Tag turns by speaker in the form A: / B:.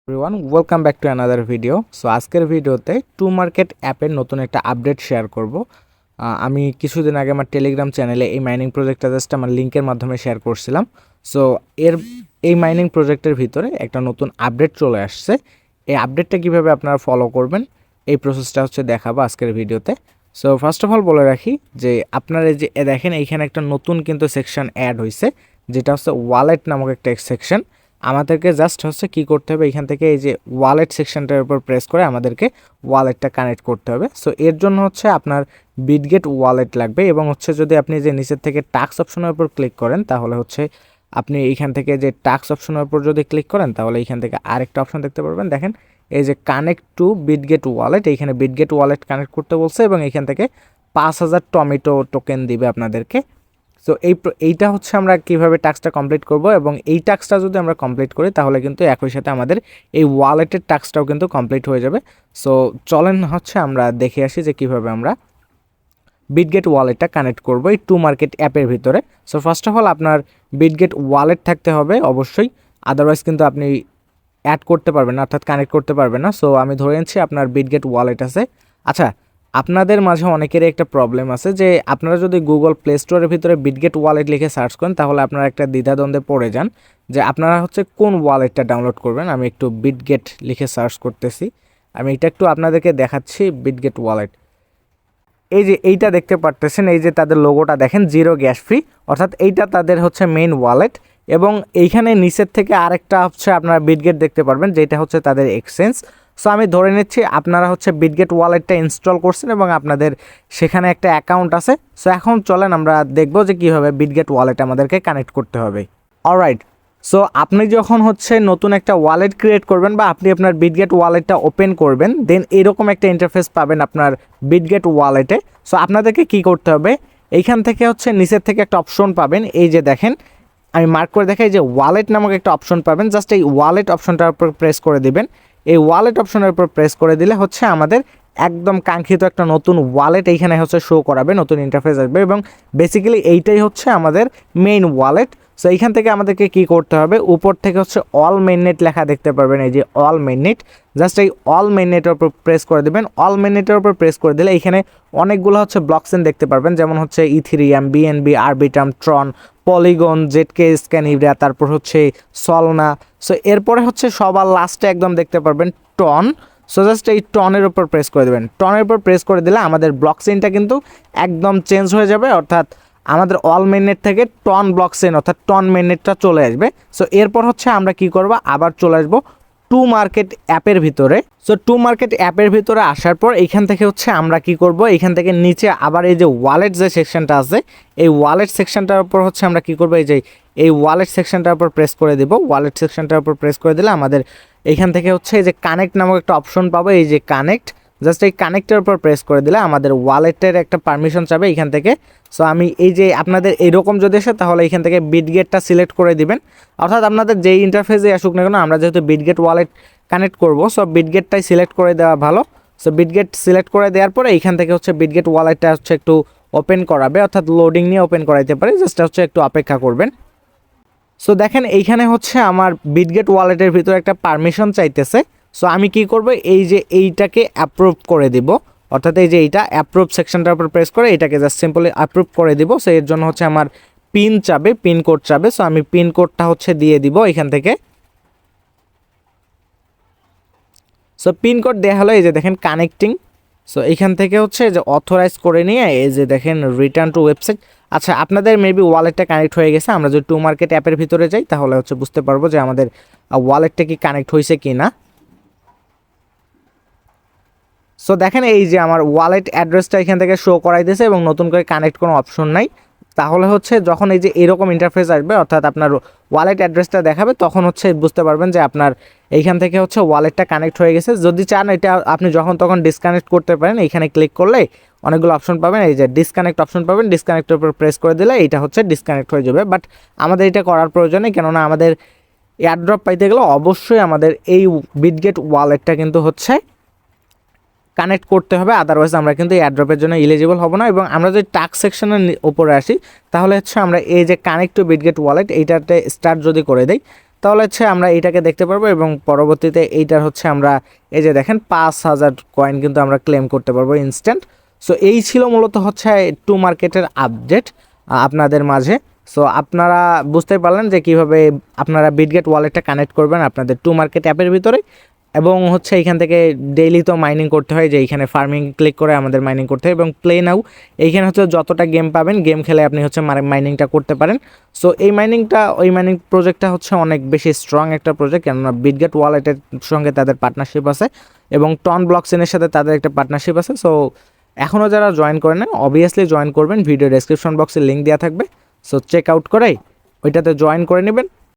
A: Everyone welcome back to another video. So আজকের ভিডিওতে to market অ্যাপের নতুন একটা আপডেট শেয়ার করব। আমি কিছুদিন আগে আমার টেলিগ্রাম চ্যানেলে এই মাইনিং প্রজেক্টটা জাস্ট আমার লিঙ্কের মাধ্যমে শেয়ার করছিলাম। সো এই মাইনিং প্রজেক্টের ভিতরে একটা নতুন আপডেট চলে আসছে। এই আপডেটটা কীভাবে আপনারা ফলো করবেন এই প্রসেসটা দেখাবো আজকের ভিডিওতে। সো ফার্স্ট অফ অল বলে রাখি যে আপনারা যে দেখেন এইখানে একটা নতুন কিন্তু সেকশন অ্যাড হয়েছে, যেটা ওয়ালেট নামক একটা সেকশন। আমাদেরকে জাস্ট কি করতে হবে, এখান থেকে এই যে ওয়ালেট সেকশনটার উপর প্রেস করে আমাদেরকে ওয়ালেটটা কানেক্ট করতে হবে। সো এর জন্য আপনার বিটগেট ওয়ালেট লাগবে, এবং যদি আপনি যে নিচের থেকে টাস্ক অপশনের উপর ক্লিক করেন তাহলে আপনি এইখান থেকে যে টাস্ক অপশনের উপর যদি ক্লিক করেন তাহলে এইখান থেকে আরেকটা অপশন দেখতে পারবেন। দেখেন এই যে কানেক্ট টু বিটগেট ওয়ালেট, এইখানে বিটগেট ওয়ালেট কানেক্ট করতে বলছে এবং এইখান থেকে 5000 টমেটো টোকেন দিবে আপনাদেরকে। সো এইটা আমরা কিভাবে টাস্কটা কমপ্লিট করব, এবং এই টাস্কটা যদি আমরা কমপ্লিট করি তাহলে কিন্তু একই সাথে আমাদের এই ওয়ালেটের টাস্কটাও কিন্তু কমপ্লিট হয়ে যাবে। সো চলেন আমরা দেখে আসি যে কিভাবে আমরা বিটগেট ওয়ালেটটা কানেক্ট করব এই টু মার্কেট অ্যাপের ভিতরে। সো ফার্স্ট অফ অল আপনার বিটগেট ওয়ালেট থাকতে হবে অবশ্যই, আদারওয়াইজ কিন্তু আপনি অ্যাড করতে পারবেন না, অর্থাৎ কানেক্ট করতে পারবেন না। সো আমি ধরে নিচ্ছি আপনার বিটগেট ওয়ালেট আছে। আচ্ছা, আপনাদের মাঝে অনেকেরই একটা প্রবলেম আছে যে আপনারা যদি গুগল প্লে স্টোরের ভিতরে বিটগেট ওয়ালেট লিখে সার্চ করেন তাহলে আপনারা একটা দ্বিধাদ্বন্দ্বে পড়ে যান যে আপনারা কোন ওয়ালেটটা ডাউনলোড করবেন। আমি একটু বিটগেট লিখে সার্চ করতেছি, আমি এটা একটু আপনাদেরকে দেখাচ্ছি। বিটগেট ওয়ালেট, এই যে এইটা দেখতে পারতেছেন, এই যে তাদের লোগোটা দেখেন, জিরো গ্যাস ফ্রি, অর্থাৎ এইটা তাদের মেইন ওয়ালেট। এবং এইখানে নিচের থেকে আরেকটা আপনারা বিটগেট দেখতে পারবেন, যেটা তাদের এক্সচেঞ্জ। সো আমি ধরে নিচ্ছি আপনারা বিটগেট ওয়ালেটটা ইনস্টল করছেন এবং আপনাদের সেখানে একটা অ্যাকাউন্ট আছে। সো এখন চলেন আমরা দেখব যে কীভাবে বিটগেট ওয়ালেট আমাদেরকে কানেক্ট করতে হবে। অলরাইট, সো আপনি যখন নতুন একটা ওয়ালেট ক্রিয়েট করবেন বা আপনি আপনার বিটগেট ওয়ালেটটা ওপেন করবেন, দেন এরকম একটা ইন্টারফেস পাবেন আপনার বিটগেট ওয়ালেটে। সো আপনাদেরকে কি করতে হবে, এইখান থেকে নিচের থেকে একটা অপশন পাবেন, এই যে দেখেন আমি মার্ক করে দেখাই যে ওয়ালেট নামক একটা অপশন পাবেন। জাস্ট এই ওয়ালেট অপশনটার উপর প্রেস করে দিবেন। এই ওয়ালেট অপশনের উপর প্রেস করে দিলে আমাদের একদম কাঙ্ক্ষিত একটা নতুন ওয়ালেট এইখানে শো করাবে, নতুন ইন্টারফেস আসবে, এবং বেসিক্যালি এইটাই আমাদের মেইন ওয়ালেট। সো এইখান থেকে আমাদেরকে কি করতে হবে, উপর থেকে অল মেইননেট লেখা দেখতে পারবেন, এই যে অল মেইননেট। জাস্ট এই অল মেইননেটের উপর প্রেস করে দেবেন। অল মেইননেটের উপর প্রেস করে দিলে এখানে অনেকগুলো ব্লকচেন দেখতে পারবেন, যেমন ইথেরিয়াম, বিএনবি, আরবিট্রাম, ট্রন, পলিগন, জেডকে, স্ক্যানিভ্রা, তারপর সলনা। সো এরপরে সবার লাস্টে একদম দেখতে পারবেন টন। সো জাস্ট এই টনের উপর প্রেস করে দেবেন। টনের উপর প্রেস করে দিলে আমাদের ব্লকচেনটা কিন্তু একদম চেঞ্জ হয়ে যাবে, অর্থাৎ আমাদের অল মেইননেট থেকে টন ব্লকচেন অর্থাৎ টন মেইননেটটা চলে আসবে। সো এরপর আমরা কি করব, আবার চলে আসবো টু মার্কেট অ্যাপের ভিতরে। সো টু মার্কেট অ্যাপের ভিতরে আসার পর এইখান থেকে আমরা কি করব, এইখান থেকে নিচে আবার এই যে ওয়ালেট যে সেকশনটা আছে, এই ওয়ালেট সেকশনটার উপর আমরা কি করব, এই ওয়ালেট সেকশনটার উপর প্রেস করে দেব। ওয়ালেট সেকশনটার উপর প্রেস করে দিলে আমাদের এইখান থেকে এই যে কানেক্ট নামক একটা অপশন পাবো, এই যে কানেক্ট। জাস্ট এই কানেক্টের উপর প্রেস করে দিলে আমাদের ওয়ালেটের একটা পারমিশন চাবে এইখান থেকে। সো আমি এই যে আপনাদের এইরকম যদি আসে তাহলে এইখান থেকে বিটগেটটা সিলেক্ট করে দিবেন, অর্থাৎ আপনাদের যেই ইন্টারফেসে আসুক না কেন, আমরা যেহেতু বিটগেট ওয়ালেট কানেক্ট করব, সো বিটগেটটাই সিলেক্ট করে দেওয়া ভালো। সো বিটগেট সিলেক্ট করে দেওয়ার পরে এইখান থেকে বিটগেট ওয়ালেটটা একটু ওপেন করাবে, অর্থাৎ লোডিং নিয়ে ওপেন করাইতে পারে, জাস্ট একটু অপেক্ষা করবেন। সো দেখেন এইখানে আমার বিটগেট ওয়ালেটের ভিতরে একটা পারমিশন চাইতেছে। সো আমি কি করব, এই যে এইটাকে অ্যাপ্রুভ করে দিব, অর্থাৎ এই যে এইটা অ্যাপ্রুভ সেকশনটার উপর প্রেস করে এটাকে জাস্ট সিম্পলি অ্যাপ্রুভ করে দিব। সো এর জন্য আমার পিন চাবে, পিন কোড চাবে। সো আমি পিন কোডটা দিয়ে দিব এখান থেকে। সো পিন কোড দেওয়া হলো, এই যে দেখেন কানেক্টিং। সো এইখান থেকে যে অথরাইজ করে নিয়ে এই যে দেখেন রিটার্ন টু ওয়েবসাইট। আচ্ছা, আপনাদের মেবি ওয়ালেটটা কানেক্ট হয়ে গেছে। আমরা যদি টু মার্কেট অ্যাপের ভিতরে যাই তাহলে বুঝতে পারবো যে আমাদের ওয়ালেটটা কি কানেক্ট হয়েছে কি না। সো দেখেন এই যে আমার ওয়ালেট অ্যাড্রেসটা এখান থেকে শো করাই দিয়েছে এবং নতুন করে কানেক্ট কোনো অপশন নাই। তাহলে যখন এই যে এরকম ইন্টারফেস আসবে, অর্থাৎ আপনার ওয়ালেট অ্যাড্রেসটা দেখাবে, তখন বুঝতে পারবেন যে আপনার এইখান থেকে ওয়ালেটটা কানেক্ট হয়ে গেছে। যদি চান এটা আপনি যখন তখন ডিসকানেক্ট করতে পারেন, এইখানে ক্লিক করলে অনেকগুলো অপশন পাবেন, এই যে ডিসকানেক্ট অপশন পাবেন, ডিসকানেক্টের উপর প্রেস করে দিলে এটা ডিসকানেক্ট হয়ে যাবে। বাট আমাদের এটা করার প্রয়োজন নেই, কেননা আমাদের এয়ারড্রপ পাইতে গেলে অবশ্যই আমাদের এই বিটগেট ওয়ালেটটা কিন্তু কানেক্ট করতে হবে, আদারওয়াইজ আমরা কিন্তু এয়ারড্রপের জন্য এলিজিবল হব না। এবং আমরা যদি টাস্ক সেকশনের উপরে আসি তাহলে আমরা এই যে কানেক্ট টু বিটগেট ওয়ালেট এইটাতে স্টার্ট যদি করে দেই তাহলে হচ্ছে আমরা এইটাকে দেখতে পারবো এবং পরবর্তীতে এইটার হচ্ছে আমরা এই যে দেখেন 5,000 কয়েন কিন্তু আমরা ক্লেম করতে পারবো ইনস্ট্যান্ট। সো এই ছিল মূলত হচ্ছে টু মার্কেটের আপডেট আপনাদের মাঝে। সো আপনারা বুঝতে পারলেন যে কিভাবে আপনারা বিটগেট ওয়ালেটটা কানেক্ট করবেন আপনাদের টু মার্কেট অ্যাপের ভিতরে, এবং হচ্ছে এইখান থেকে ডেইলি তো মাইনিং করতে হয়, যে এইখানে ফার্মিং ক্লিক করে আমাদের মাইনিং করতে হয়, এবং প্লে নাও এইখানে হচ্ছে যতটা গেম পাবেন গেম খেলে আপনি হচ্ছে মাইনিংটা করতে পারেন। সো এই মাইনিং প্রজেক্টটা হচ্ছে অনেক বেশি স্ট্রং একটা প্রজেক্ট, কেননা বিটগেট ওয়ালেটের সঙ্গে তাদের পার্টনারশিপ আছে এবং টন ব্লকচেনের সাথে তাদের একটা পার্টনারশিপ আছে। সো এখনও যারা জয়েন করেন না অবভিয়াসলি জয়েন করবেন, ভিডিও ডেসক্রিপশন বক্সে লিঙ্ক দেওয়া থাকবে। সো চেক আউট করে ওইটাতে জয়েন করে নেবেন।